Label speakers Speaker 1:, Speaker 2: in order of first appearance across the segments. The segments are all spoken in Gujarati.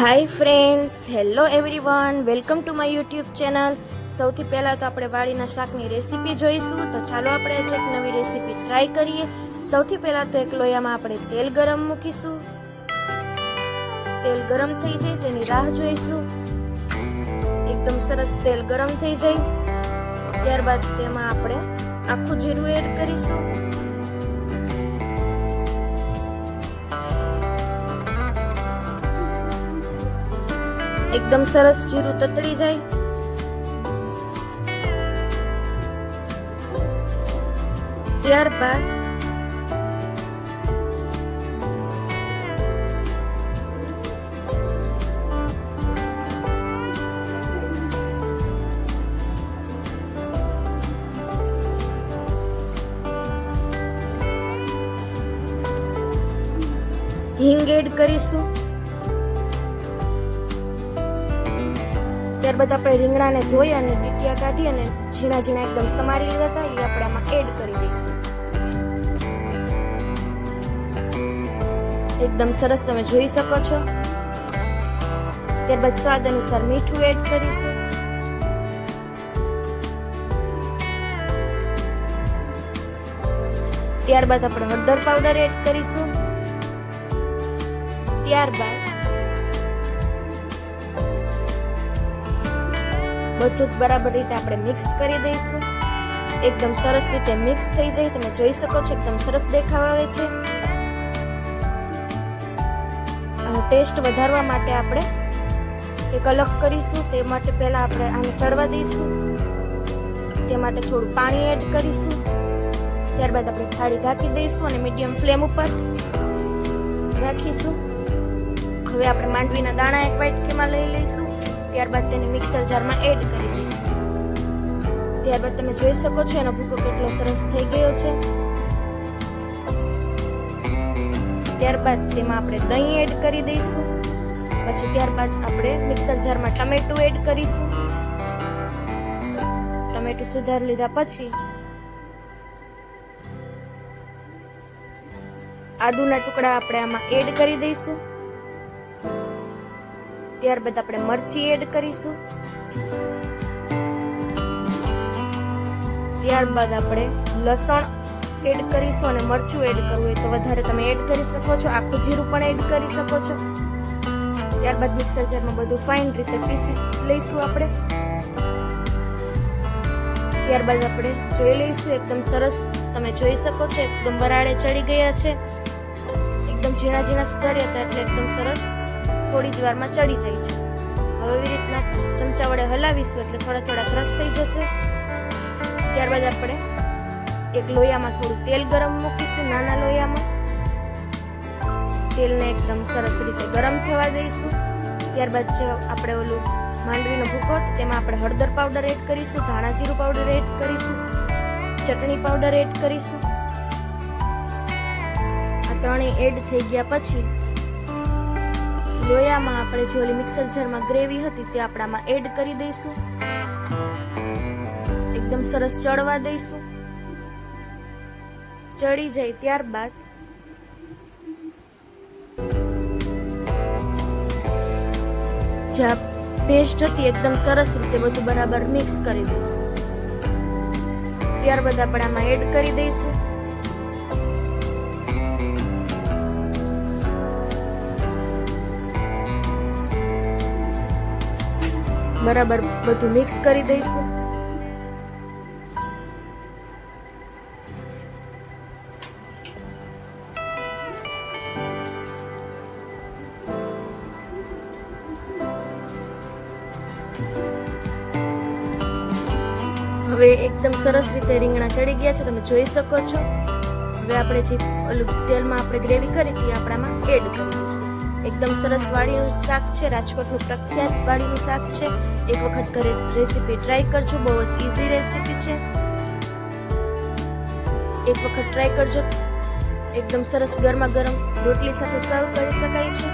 Speaker 1: Hi friends, hello everyone, welcome to my YouTube channel. સૌથી પહેલાં તો આપણે વાડીના શાકની રેસીપી જોઈશું. તો ચાલો આપણે આજે એક નવી રેસીપી ટ્રાય કરીએ. સૌથી પહેલાં તો એક લોયામાં આપણે તેલ ગરમ મૂકીશું. તેલ ગરમ થઈ જાય તેની રાહ જોઈશું. એકદમ સરસ તેલ ગરમ થઈ જાય ત્યારબાદ તેમાં આપણે આખું જીરું એડ કરીશું. એકદમ સરસ જીરું તતડી જાય ત્યારબાદ હિંગ એડ કરીશું. ત્યારબાદ આપણે રીંગણાને ધોઈ અને ડીટિયા કાઢી અને ઝીણા ઝીણા એકદમ સમારી લીધા હતા એ આપણે આમાં એડ કરી દઈશું. એકદમ સરસ તમે જોઈ શકો છો. ત્યારબાદ સ્વાદ અનુસાર મીઠું એડ કરીશું. ત્યારબાદ આપણે હળદર પાવડર એડ કરીશું. ત્યારબાદ બધું જ બરાબર રીતે આપણે મિક્સ કરી દઈશું. એકદમ સરસ રીતે મિક્સ થઈ જાય તમે જોઈ શકો છો. એકદમ સરસ દેખાવ આવે છે. અને ટેસ્ટ વધારવા માટે આપણે એક અલગ કરીશું. તે માટે પહેલા આપણે આને ચડવા દઈશું. તે માટે થોડું પાણી એડ કરીશું. ત્યારબાદ આપણે થાળી ઢાંકી દઈશું અને મીડિયમ ફ્લેમ ઉપર રાખીશું. હવે આપણે માંડવીના દાણા એક વાટકીમાં લઈ લઈશું. ત્યારબાદ તેને મિક્સર જારમાં એડ કરી દઈશું. ત્યારબાદ તમે જોઈ શકો છો એનો ભૂકો કેટલો સરસ થઈ ગયો છે. ત્યારબાદ તેમાં આપણે દહીં એડ કરી દઈશું. પછી ત્યારબાદ આપણે મિક્સર જારમાં ટમેટું એડ કરીશું. ટમેટું સુધારી લીધા પછી આદુના ટુકડા આપણે આમાં એડ કરી દઈશું. ત્યારબાદ આપણે મરચી એડ કરીશું. ત્યારબાદ આપણે લસણ એડ કરીશું અને મરચું એડ કરવું હોય તો વધારે તમે એડ કરી શકો છો. આખું જીરું પણ એડ કરી શકો છો. ત્યારબાદ મિક્સર જારમાં બધું ફાઇન રીતે પીસી લઈશું આપણે. ત્યારબાદ આપણે જોઈ લઈશું. એકદમ સરસ તમે જોઈ શકો છો. એકદમ વરાળે ચડી ગયા છે. એકદમ ઝીણા ઝીણા સુધાર્યા હતા એટલે એકદમ સરસ થોડી જ વારમાં ચડી જાય છે. હવે એવી રીતના ચમચા વડે હલાવીશું એટલે થોડા થોડા ક્રશ થઈ જશે. ત્યારબાદ આપણે એક લોયામાં થોડું તેલ ગરમ મૂકીશું. નાના લોયામાં તેલને એકદમ સરસ રીતે ગરમ થવા દઈશું. ત્યારબાદ જે આપણે ઓલું માંડવીનો ભૂકો તેમાં આપણે હળદર પાવડર એડ કરીશું. ધાણા જીરું પાવડર એડ કરીશું. ચટણી પાવડર એડ કરીશું. આ ત્રણેય એડ થઈ ગયા પછી લોયામાં આપણે જે ઓલી મિક્સર જારમાં ગ્રેવી હતી તે આપણામાં એડ કરી દઈશું. એકદમ સરસ ચડવા દઈશું. ચડી જાય ત્યારબાદ જે પેસ્ટ હતી એકદમ સરસ રીતે બધું બરાબર મિક્સ કરી દઈશું. ત્યારબાદ આપણે આમાં એડ કરી દઈશું. બરાબર બધું મિક્સ કરી દઈશું. હવે એકદમ સરસ રીતે રીંગણા ચડી ગયા છે તમે જોઈ શકો છો. હવે આપણે જે ઓલું તેલમાં આપણે ગ્રેવી કરી હતી આપણામાં એડ કરી દઈશું. એકદમ સરસ વાડીનું શાક છે. રાજકોટનું પ્રખ્યાત વાડીનું શાક છે. એક વખત ઘરે રેસીપી ટ્રાય કરજો. બહુ જ ઈઝી રેસીપી છે. એક વખત ટ્રાય કરજો. એકદમ સરસ ગરમા ગરમ રોટલી સાથે સર્વ કરી શકાય છે.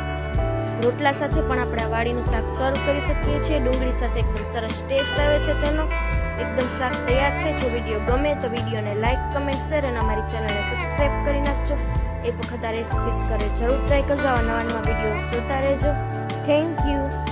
Speaker 1: રોટલા સાથે પણ આપણે આ વાડીનું શાક સર્વ કરી શકીએ છીએ. ડુંગળી સાથે એકદમ સરસ ટેસ્ટ આવે છે તેનો. એકદમ શાક તૈયાર છે. જો વિડીયો ગમે તો વિડીયોને લાઈક, કમેન્ટ, શેર અને અમારી ચેનલને સબસ્ક્રાઇબ કરી નાખજો. એક વખત આ રેસીપીસ કરે જરૂર ટ્રાય કરજો. આવા નવા નવા વિડીયોઝ જોતા રહેજો. Thank you.